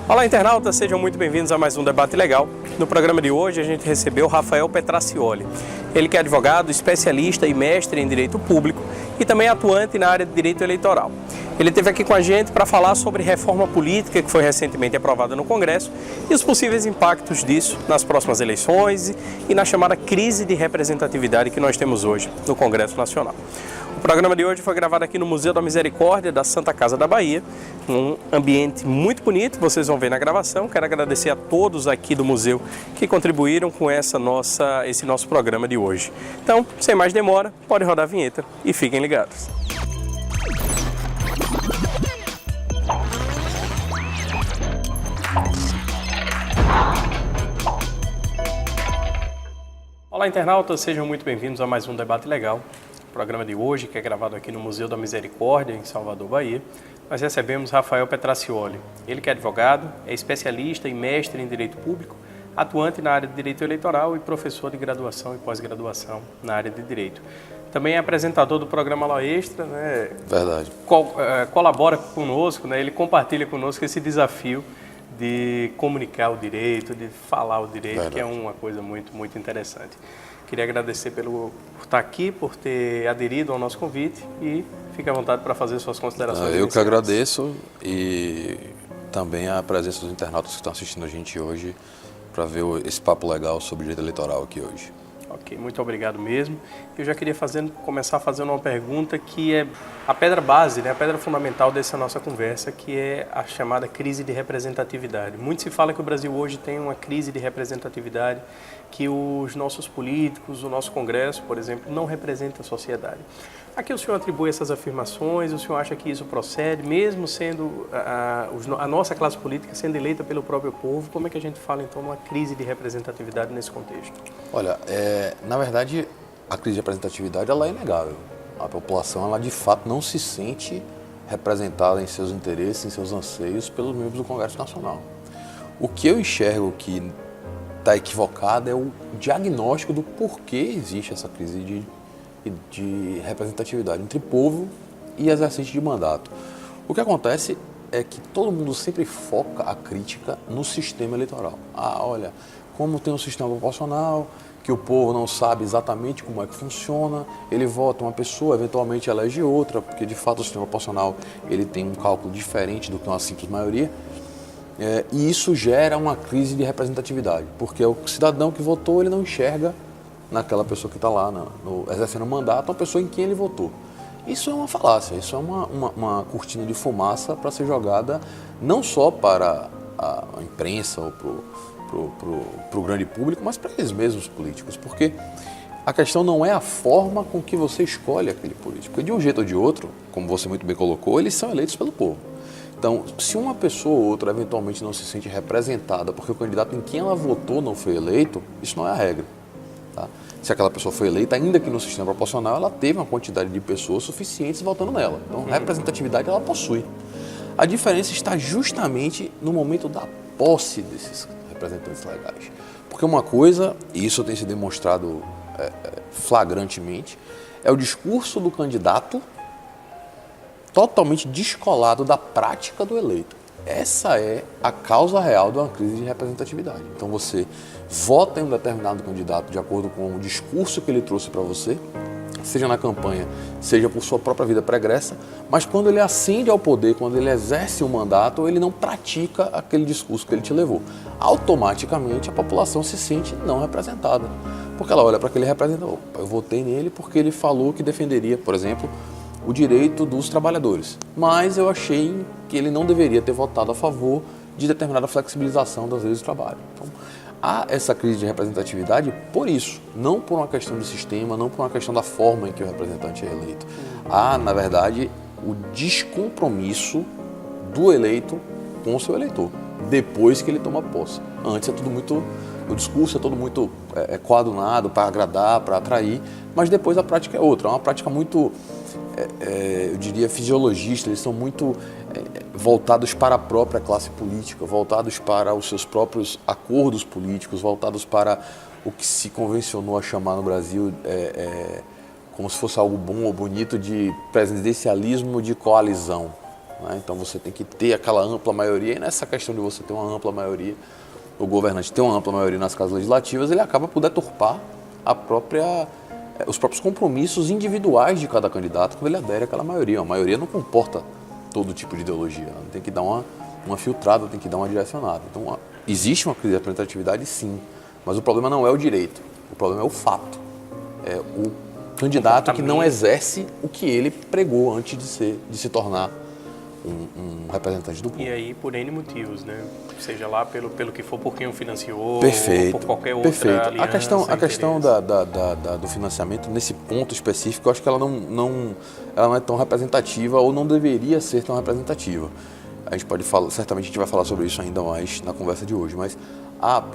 Olá, internautas, sejam muito bem-vindos a mais um Debate Legal. No programa de hoje a gente recebeu Rafael Petracioli. Ele que é advogado, especialista e mestre em Direito Público e também atuante na área de Direito Eleitoral. Ele esteve aqui com a gente para falar sobre reforma política que foi recentemente aprovada no Congresso e os possíveis impactos disso nas próximas eleições e na chamada crise de representatividade que nós temos hoje no Congresso Nacional. O programa de hoje foi gravado aqui no Museu da Misericórdia da Santa Casa da Bahia, um ambiente muito bonito, vocês vão ver na gravação. Quero agradecer a todos aqui do museu que contribuíram com esse nosso programa de hoje. Então, sem mais demora, pode rodar a vinheta e fiquem ligados. Olá, internautas, sejam muito bem-vindos a mais um Debate Legal. O programa de hoje, que é gravado aqui no Museu da Misericórdia, em Salvador, Bahia, nós recebemos Rafael Petracioli. Ele que é advogado, é especialista e mestre em Direito Público, atuante na área de Direito Eleitoral e professor de graduação e pós-graduação na área de Direito. Também é apresentador do programa Lá Extra, né? Verdade. Colabora conosco, né? Ele compartilha conosco esse desafio de comunicar o direito, de falar o direito, Verdade. Que é uma coisa muito, muito interessante. Queria agradecer por estar aqui, por ter aderido ao nosso convite e fique à vontade para fazer suas considerações. Eu que agradeço e também a presença dos internautas que estão assistindo a gente hoje para ver esse papo legal sobre direito eleitoral aqui hoje. Ok, muito obrigado mesmo. Eu já queria começar fazendo uma pergunta que é a pedra base, né, a pedra fundamental dessa nossa conversa, que é a chamada crise de representatividade. Muito se fala que o Brasil hoje tem uma crise de representatividade, que os nossos políticos, o nosso Congresso, por exemplo, não representa a sociedade. A que o senhor atribui essas afirmações? O senhor acha que isso procede, mesmo sendo a nossa classe política sendo eleita pelo próprio povo? Como é que a gente fala, então, numa crise de representatividade nesse contexto? Olha, na verdade, a crise de representatividade ela é inegável. A população, ela de fato não se sente representada em seus interesses, em seus anseios pelos membros do Congresso Nacional. O que eu enxergo que está equivocado é o diagnóstico do porquê existe essa crise de representatividade entre povo e exercício de mandato. O que acontece é que todo mundo sempre foca a crítica no sistema eleitoral. Olha, como tem um sistema proporcional, que o povo não sabe exatamente como é que funciona, ele vota uma pessoa, eventualmente elege outra, porque de fato o sistema proporcional ele tem um cálculo diferente do que uma simples maioria, e isso gera uma crise de representatividade, porque o cidadão que votou ele não enxerga naquela pessoa que está lá exercendo o mandato, uma pessoa em quem ele votou. Isso é uma falácia, isso é uma cortina de fumaça para ser jogada não só para a imprensa ou para o grande público, mas para eles mesmos políticos, porque a questão não é a forma com que você escolhe aquele político, porque de um jeito ou de outro, como você muito bem colocou, eles são eleitos pelo povo. Então, se uma pessoa ou outra eventualmente não se sente representada porque o candidato em quem ela votou não foi eleito, isso não é a regra. Tá? Se aquela pessoa foi eleita, ainda que no sistema proporcional, ela teve uma quantidade de pessoas suficientes votando nela. Então, representatividade ela possui. A diferença está justamente no momento da posse desses representantes legais. Porque uma coisa, e isso tem se demonstrado flagrantemente, é o discurso do candidato totalmente descolado da prática do eleito. Essa é a causa real de uma crise de representatividade. Então você vota em um determinado candidato de acordo com o discurso que ele trouxe para você, seja na campanha, seja por sua própria vida pregressa, mas quando ele ascende ao poder, quando ele exerce um mandato, ele não pratica aquele discurso que ele te levou. Automaticamente a população se sente não representada, porque ela olha para aquele representante, eu votei nele porque ele falou que defenderia, por exemplo, o direito dos trabalhadores, mas eu achei que ele não deveria ter votado a favor de determinada flexibilização das leis do trabalho. Então, há essa crise de representatividade por isso, não por uma questão de sistema, não por uma questão da forma em que o representante é eleito. Há, na verdade, o descompromisso do eleito com o seu eleitor, depois que ele toma posse. Antes é tudo muito, o discurso é todo muito coadunado para agradar, para atrair, mas depois a prática é outra, é uma prática muito, eu diria, fisiologista, eles são muito voltados para a própria classe política, voltados para os seus próprios acordos políticos, voltados para o que se convencionou a chamar no Brasil como se fosse algo bom ou bonito de presidencialismo de coalizão. né? Então você tem que ter aquela ampla maioria, e nessa questão de você ter uma ampla maioria, o governante ter uma ampla maioria nas casas legislativas, ele acaba por deturpar os próprios compromissos individuais de cada candidato quando ele adere àquela maioria. A maioria não comporta todo tipo de ideologia, tem que dar uma filtrada, tem que dar uma direcionada. Então, existe uma crise de representatividade, sim, mas o problema não é o direito, o problema é o fato. É o candidato que não exerce o que ele pregou antes de se tornar um representante do povo. E aí, por N motivos, né? Seja lá pelo que for, por quem o financiou, perfeito, ou por qualquer outra aliança. A questão do financiamento, nesse ponto específico, eu acho que ela não é tão representativa ou não deveria ser tão representativa. A gente pode falar, certamente a gente vai falar sobre isso ainda mais na conversa de hoje, mas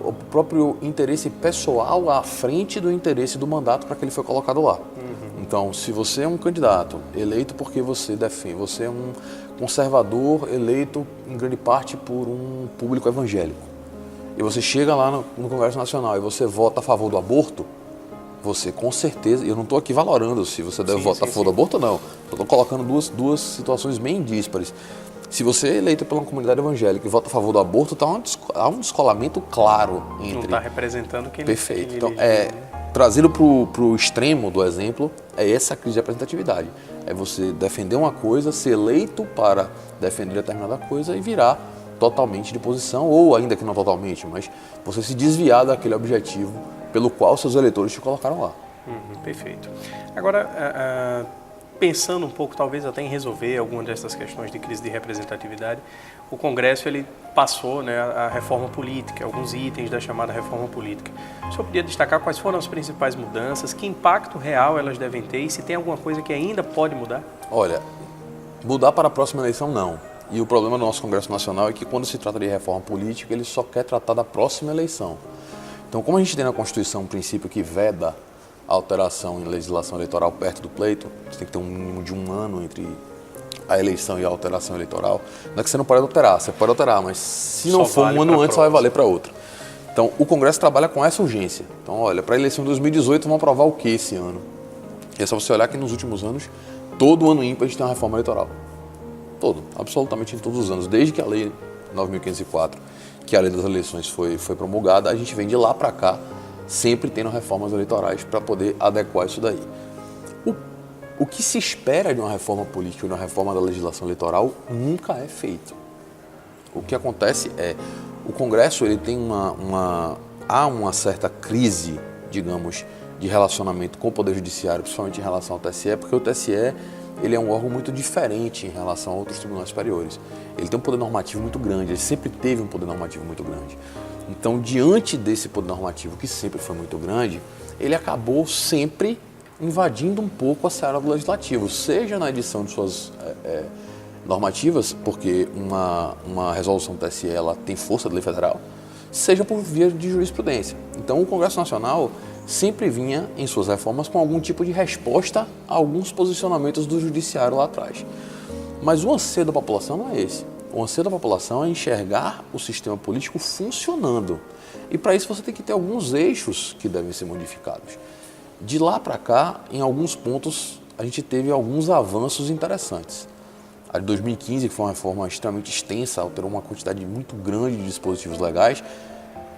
o próprio interesse pessoal à frente do interesse do mandato para que ele foi colocado lá. Então, se você é um candidato eleito porque você é um conservador eleito em grande parte por um público evangélico, e você chega lá no Congresso Nacional e você vota a favor do aborto, você com certeza, eu não estou aqui valorando se você deve votar a favor do aborto ou não, eu estou colocando duas situações bem díspares. Se você é eleito pela comunidade evangélica e vota a favor do aborto, há um descolamento claro entre... Não está representando quem Perfeito. Ele então, elegeu. Trazendo para o extremo do exemplo, é essa crise de representatividade. É você defender uma coisa, ser eleito para defender determinada coisa e virar totalmente de posição, ou ainda que não totalmente, mas você se desviar daquele objetivo pelo qual seus eleitores te colocaram lá. Perfeito. Agora, pensando um pouco, talvez até em resolver alguma dessas questões de crise de representatividade, o Congresso ele passou, né, a reforma política, alguns itens da chamada reforma política. O senhor podia destacar quais foram as principais mudanças, que impacto real elas devem ter e se tem alguma coisa que ainda pode mudar? Olha, mudar para a próxima eleição não. E o problema do nosso Congresso Nacional é que quando se trata de reforma política, ele só quer tratar da próxima eleição. Então, como a gente tem na Constituição um princípio que veda a alteração em legislação eleitoral perto do pleito, você tem que ter um mínimo de 1 ano entre a eleição e a alteração eleitoral. Não é que você não pode alterar, você pode alterar, mas se não for um ano antes, só vai valer para outra. Então, o Congresso trabalha com essa urgência. Então, olha, para a eleição de 2018, vão aprovar o que esse ano? E é só você olhar que nos últimos anos, todo ano ímpar a gente tem uma reforma eleitoral. Todo, absolutamente em todos os anos. Desde que a Lei 9.504, que é a Lei das Eleições, foi promulgada, a gente vem de lá para cá, sempre tendo reformas eleitorais para poder adequar isso daí. O que se espera de uma reforma política ou de uma reforma da legislação eleitoral nunca é feito. O que acontece é, o Congresso ele tem há uma certa crise, digamos, de relacionamento com o Poder Judiciário, principalmente em relação ao TSE, porque o TSE ele é um órgão muito diferente em relação a outros tribunais superiores. Ele tem um poder normativo muito grande, ele sempre teve um poder normativo muito grande. Então, diante desse poder normativo, que sempre foi muito grande, ele acabou sempre invadindo um pouco a seara do legislativo, seja na edição de suas normativas, porque uma resolução do TSE ela tem força de lei federal, seja por via de jurisprudência. Então, o Congresso Nacional sempre vinha em suas reformas com algum tipo de resposta a alguns posicionamentos do judiciário lá atrás. Mas o anseio da população não é esse. O anseio da população é enxergar o sistema político funcionando. E para isso você tem que ter alguns eixos que devem ser modificados. De lá para cá, em alguns pontos, a gente teve alguns avanços interessantes. A de 2015, que foi uma reforma extremamente extensa, alterou uma quantidade muito grande de dispositivos legais,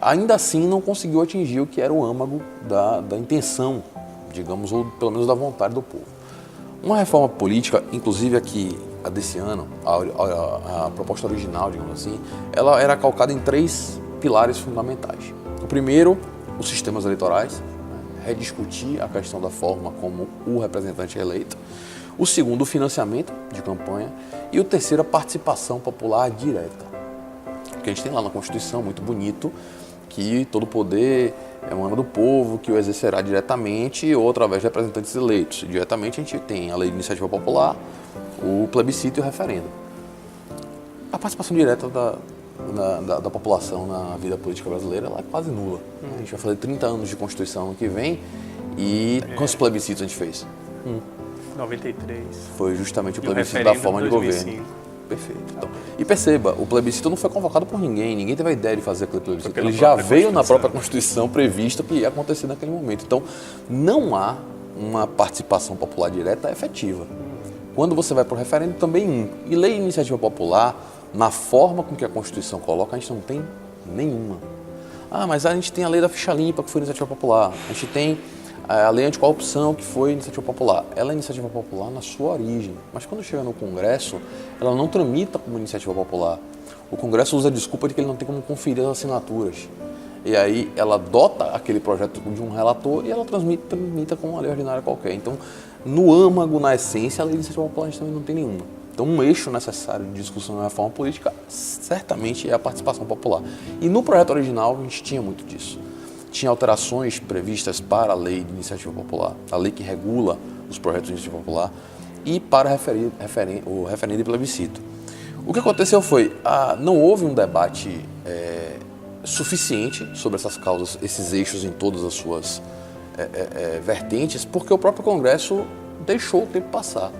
ainda assim não conseguiu atingir o que era o âmago da intenção, digamos, ou pelo menos da vontade do povo. Uma reforma política, inclusive aqui, a desse ano, a proposta original, digamos assim, ela era calcada em 3 pilares fundamentais. O primeiro, os sistemas eleitorais, rediscutir a questão da forma como o representante é eleito. O segundo, o financiamento de campanha. E o terceiro, a participação popular direta. Porque a gente tem lá na Constituição, muito bonito, que todo poder emana do povo, que o exercerá diretamente ou através de representantes eleitos. Diretamente a gente tem a lei de iniciativa popular, o plebiscito e o referendo. A participação direta da população na vida política brasileira ela é quase nula. A gente vai fazer 30 anos de Constituição no que vem e quantos plebiscitos a gente fez? 93. Foi justamente o plebiscito da forma de governo. Perfeito. Então, e perceba, o plebiscito não foi convocado por ninguém teve a ideia de fazer aquele plebiscito. Ele já veio na própria Constituição previsto que ia acontecer naquele momento. Então, não há uma participação popular direta efetiva. Quando você vai para o referendo, também 1. E lei de iniciativa popular, na forma com que a Constituição coloca, a gente não tem nenhuma. Ah, mas a gente tem a lei da ficha limpa, que foi iniciativa popular. A gente tem a lei anticorrupção, que foi iniciativa popular. Ela é iniciativa popular na sua origem, mas quando chega no Congresso, ela não tramita como iniciativa popular. O Congresso usa a desculpa de que ele não tem como conferir as assinaturas. E aí ela dota aquele projeto de um relator e ela tramita como uma lei ordinária qualquer. Então, no âmago, na essência, a lei de iniciativa popular a gente também não tem nenhuma. Então, um eixo necessário de discussão na reforma política, certamente, é a participação popular. E no projeto original, a gente tinha muito disso. Tinha alterações previstas para a lei de iniciativa popular, a lei que regula os projetos de iniciativa popular, e para o referendo e plebiscito. O que aconteceu foi, não houve um debate suficiente sobre essas causas, esses eixos em todas as suas vertentes, porque o próprio Congresso deixou o tempo passar.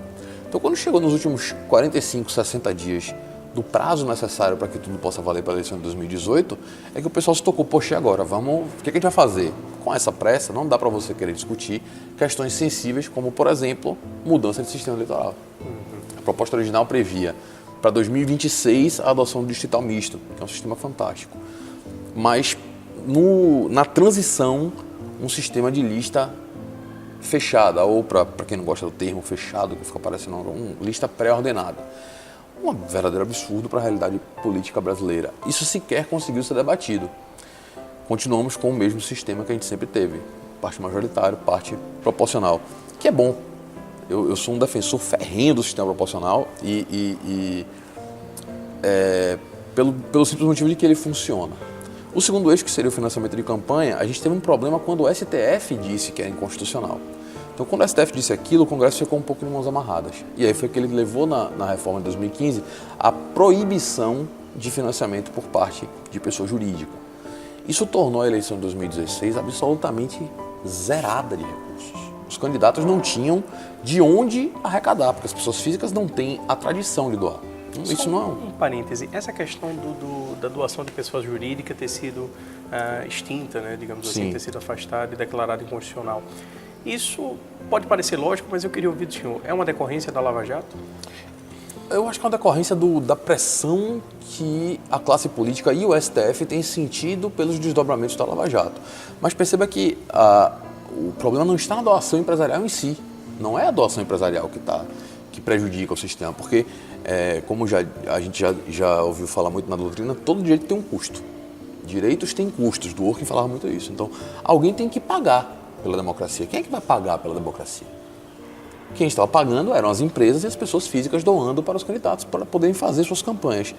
Então, quando chegou nos últimos 45, 60 dias do prazo necessário para que tudo possa valer para a eleição de 2018, é que o pessoal se tocou, poxa, e agora? O que a gente vai fazer? Com essa pressa, não dá para você querer discutir questões sensíveis, como, por exemplo, mudança de sistema eleitoral. A proposta original previa, para 2026, a adoção do distrital misto, que é um sistema fantástico. Mas, na transição, um sistema de lista fechada, ou para quem não gosta do termo fechado, que fica parecendo uma lista pré-ordenada. Um verdadeiro absurdo para a realidade política brasileira. Isso sequer conseguiu ser debatido. Continuamos com o mesmo sistema que a gente sempre teve, parte majoritária, parte proporcional, que é bom. Eu sou um defensor ferrenho do sistema proporcional pelo simples motivo de que ele funciona. O segundo eixo, que seria o financiamento de campanha, a gente teve um problema quando o STF disse que era inconstitucional. Então, quando o STF disse aquilo, o Congresso ficou um pouco de mãos amarradas. E aí foi que ele levou na reforma de 2015 a proibição de financiamento por parte de pessoa jurídica. Isso tornou a eleição de 2016 absolutamente zerada de recursos. Os candidatos não tinham de onde arrecadar, porque as pessoas físicas não têm a tradição de doar. Isso não é um parêntese. Essa questão da doação de pessoa jurídica ter sido extinta, né, digamos assim, ter sido afastada e declarada inconstitucional. Isso pode parecer lógico, mas eu queria ouvir do senhor. É uma decorrência da Lava Jato? Eu acho que é uma decorrência da pressão que a classe política e o STF têm sentido pelos desdobramentos da Lava Jato. Mas perceba que o problema não está na doação empresarial em si. Não é a doação empresarial que prejudica o sistema, porque, como a gente já ouviu falar muito na doutrina, todo direito tem um custo. Direitos têm custos. Dworkin falava muito isso. Então, alguém tem que pagar pela democracia. Quem é que vai pagar pela democracia? Quem estava pagando eram as empresas e as pessoas físicas doando para os candidatos para poderem fazer suas campanhas.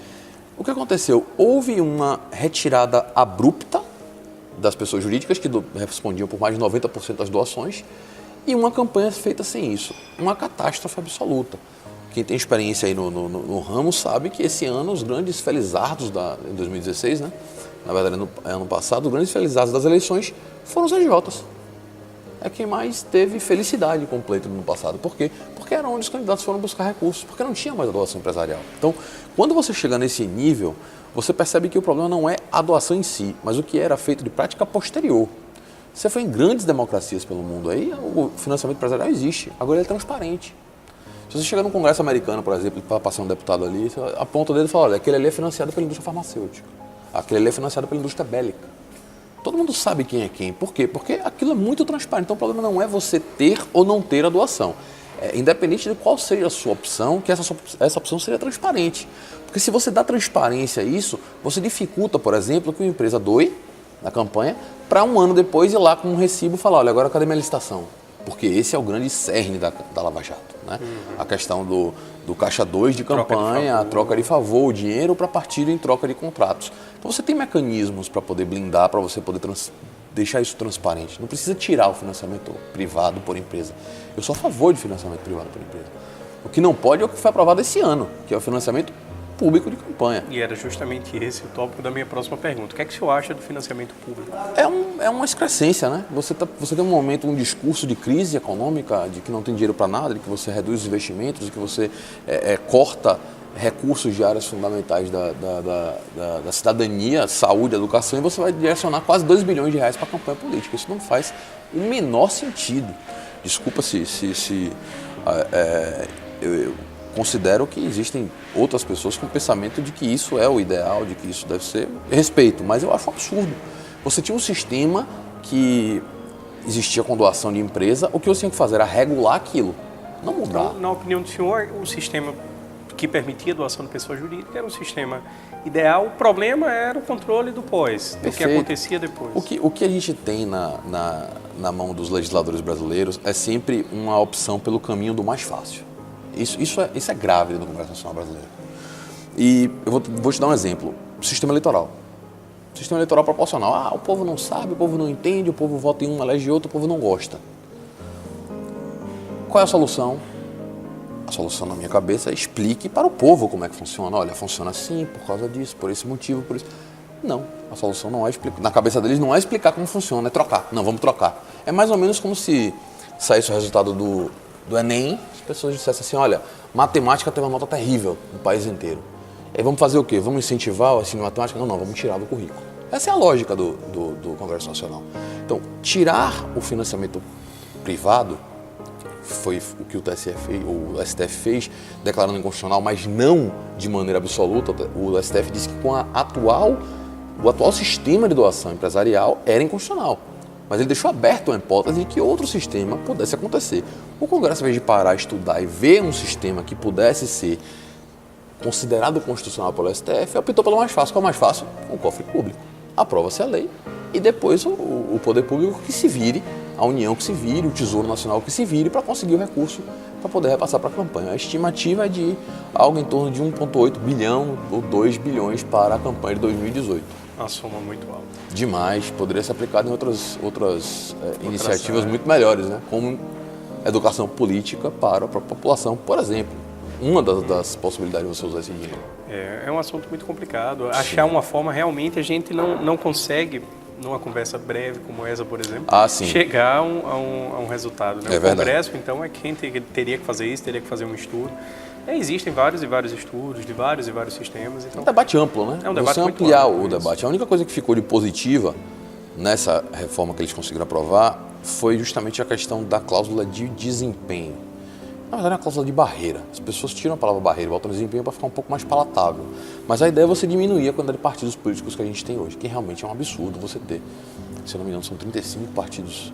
O que aconteceu? Houve uma retirada abrupta das pessoas jurídicas, que respondiam por mais de 90% das doações, e uma campanha feita sem isso. Uma catástrofe absoluta. Quem tem experiência aí no ramo sabe que esse ano os grandes felizardos em 2016, né? Na verdade, ano passado, os grandes felizardos das eleições foram os AJs. É quem mais teve felicidade completa no ano passado. Por quê? Porque era onde os candidatos foram buscar recursos, porque não tinha mais a doação empresarial. Então, quando você chega nesse nível, você percebe que o problema não é a doação em si, mas o que era feito de prática posterior. Você foi em grandes democracias pelo mundo, aí o financiamento empresarial existe, agora ele é transparente. Se você chegar num congresso americano, por exemplo, para passar um deputado ali, você aponta o dedo e fala, olha, aquele ali é financiado pela indústria farmacêutica, aquele ali é financiado pela indústria bélica. Todo mundo sabe quem é quem. Por quê? Porque aquilo é muito transparente. Então, o problema não é você ter ou não ter a doação. Independente de qual seja a sua opção, que essa opção seja transparente. Porque se você dá transparência a isso, você dificulta, por exemplo, que uma empresa doe na campanha para um ano depois ir lá com um recibo e falar, olha, agora cadê minha licitação? Porque esse é o grande cerne da Lava Jato, né? A questão do caixa 2 de campanha, a troca de favor, o dinheiro para partido em troca de contratos. Então você tem mecanismos para poder blindar, para você poder deixar isso transparente. Não precisa tirar o financiamento privado por empresa. Eu sou a favor de financiamento privado por empresa. O que não pode é o que foi aprovado esse ano, que é o financiamento público de campanha. E era justamente esse o tópico da minha próxima pergunta. O que é que o senhor acha do financiamento público? É uma excrescência, né? Você tem um momento, um discurso de crise econômica, de que não tem dinheiro para nada, de que você reduz os investimentos, de que você corta recursos de áreas fundamentais da cidadania, saúde, educação, e você vai direcionar quase 2 bilhões de reais para a campanha política. Isso não faz o menor sentido. Desculpa se eu considero que existem outras pessoas com o pensamento de que isso é o ideal, de que isso deve ser. Respeito, mas eu acho um absurdo. Você tinha um sistema que existia com doação de empresa, o que você tinha que fazer era regular aquilo, não mudar. Na opinião do senhor, o sistema que permitia a doação de pessoa jurídica era um sistema ideal, o problema era o controle do pós, do que acontecia depois. O que a gente tem na mão dos legisladores brasileiros é sempre uma opção pelo caminho do mais fácil. Isso é grave no Congresso Nacional Brasileiro. E eu vou te dar um exemplo. Sistema eleitoral. Sistema eleitoral proporcional. O povo não sabe, o povo não entende, o povo vota em um, elege outro, o povo não gosta. Qual é a solução? A solução na minha cabeça é explique para o povo como é que funciona. Olha, funciona assim, por causa disso, por esse motivo, por isso. Não, a solução não é explicar. Na cabeça deles não é explicar como funciona, é trocar. Não, vamos trocar. É mais ou menos como se saísse o resultado do Enem, as pessoas dissessem assim, olha, matemática teve uma nota terrível no país inteiro. Aí vamos fazer o quê? Vamos incentivar o ensino de matemática? Não, vamos tirar do currículo. Essa é a lógica do Congresso Nacional. Então, tirar o financiamento privado foi o que o STF fez, declarando inconstitucional, mas não de maneira absoluta. O STF disse que com o atual sistema de doação empresarial era inconstitucional. Mas ele deixou aberto a hipótese de que outro sistema pudesse acontecer. O Congresso, ao invés de parar, estudar e ver um sistema que pudesse ser considerado constitucional pelo STF, optou pelo mais fácil. Qual é o mais fácil? O cofre público. Aprova-se a lei e depois o poder público que se vire, a União que se vire, o Tesouro Nacional que se vire para conseguir o recurso para poder repassar para a campanha. A estimativa é de algo em torno de 1,8 bilhão ou 2 bilhões para a campanha de 2018. Uma soma muito alta. Demais, poderia ser aplicado em outras iniciativas muito melhores, né? Como educação política para a população, por exemplo. Uma das possibilidades de você usar esse dinheiro. É um assunto muito complicado. Achar uma forma, realmente, a gente não consegue, numa conversa breve como essa, por exemplo, chegar a um resultado. Né? É o verdade. Congresso, então, é quem teria que fazer isso, teria que fazer um estudo. Existem vários e vários estudos de vários e vários sistemas. Então, é um debate amplo, né? É um debate muito ampliar amplo, o debate. A única coisa que ficou de positiva nessa reforma que eles conseguiram aprovar foi justamente a questão da cláusula de desempenho. Na verdade, é uma cláusula de barreira. As pessoas tiram a palavra barreira e botam desempenho para ficar um pouco mais palatável. Mas a ideia é você diminuir a quantidade de partidos políticos que a gente tem hoje, que realmente é um absurdo você ter. Se eu não me engano, são 35 partidos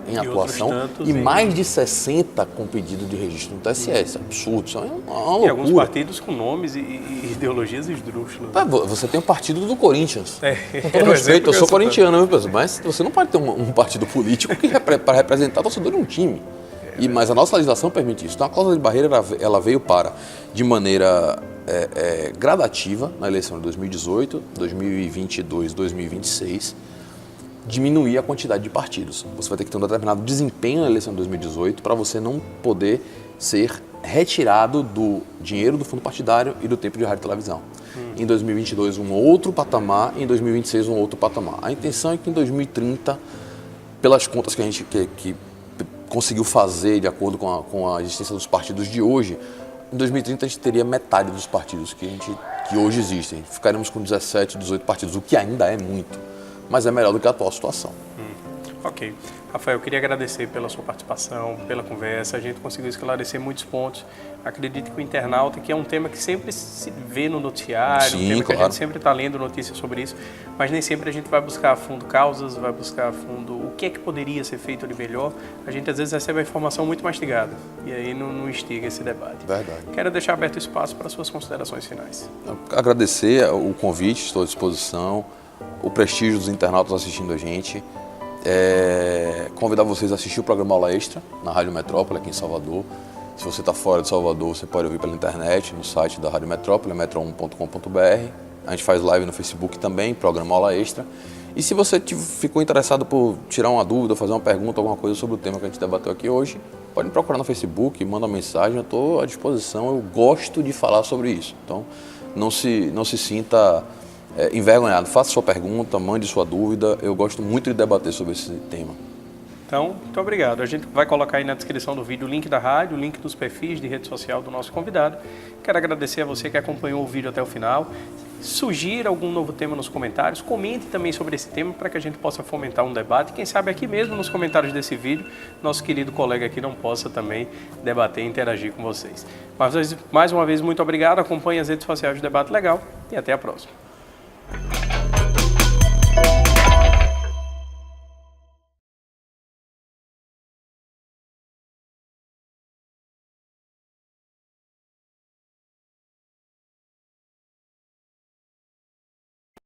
em atuação e mais de 60 com pedido de registro no TSE. Isso é absurdo, isso é uma loucura. E alguns partidos com nomes e ideologias esdrúxulas. Você tem o partido do Corinthians. Com todo um respeito, eu sou exemplo corintiano, mas você não pode ter um partido político que para representar o torcedor de um time. Mas a nossa legislação permite isso. Então, a cláusula de barreira ela veio para, de maneira gradativa, na eleição de 2018, 2022, 2026, diminuir a quantidade de partidos. Você vai ter que ter um determinado desempenho na eleição de 2018 para você não poder ser retirado do dinheiro do fundo partidário e do tempo de rádio e televisão. Em 2022, um outro patamar, e em 2026, um outro patamar. A intenção é que em 2030, pelas contas que a gente que conseguiu fazer de acordo com a existência dos partidos de hoje, em 2030 a gente teria metade dos partidos que hoje existem. Ficaremos com 17, 18 partidos, o que ainda é muito, mas é melhor do que a atual situação. Ok. Rafael, eu queria agradecer pela sua participação, pela conversa. A gente conseguiu esclarecer muitos pontos. Acredito que o internauta, que é um tema que sempre se vê no noticiário, Sim, um tema claro. que a gente sempre está lendo notícias sobre isso, mas nem sempre a gente vai buscar a fundo causas, vai buscar a fundo o que é que poderia ser feito de melhor. A gente às vezes recebe a informação muito mastigada e aí não instiga esse debate. Verdade. Quero deixar aberto o espaço para suas considerações finais. Agradecer o convite, estou à disposição, o prestígio dos internautas assistindo a gente. Convidar vocês a assistir o programa Aula Extra na Rádio Metrópole, aqui em Salvador. Se você está fora de Salvador, você pode ouvir pela internet, no site da Rádio Metrópole, metro1.com.br. A gente faz live no Facebook também, programa Aula Extra. E se você ficou interessado por tirar uma dúvida, fazer uma pergunta, alguma coisa sobre o tema que a gente debateu aqui hoje, pode me procurar no Facebook, manda uma mensagem, eu estou à disposição, eu gosto de falar sobre isso. Então, não se sinta envergonhado, faça sua pergunta, mande sua dúvida, eu gosto muito de debater sobre esse tema. Então, muito obrigado. A gente vai colocar aí na descrição do vídeo o link da rádio, o link dos perfis de rede social do nosso convidado. Quero agradecer a você que acompanhou o vídeo até o final. Sugira algum novo tema nos comentários, comente também sobre esse tema para que a gente possa fomentar um debate. Quem sabe aqui mesmo nos comentários desse vídeo, nosso querido colega aqui não possa também debater e interagir com vocês. Mas mais uma vez, muito obrigado. Acompanhe as redes sociais do Debate Legal e até a próxima.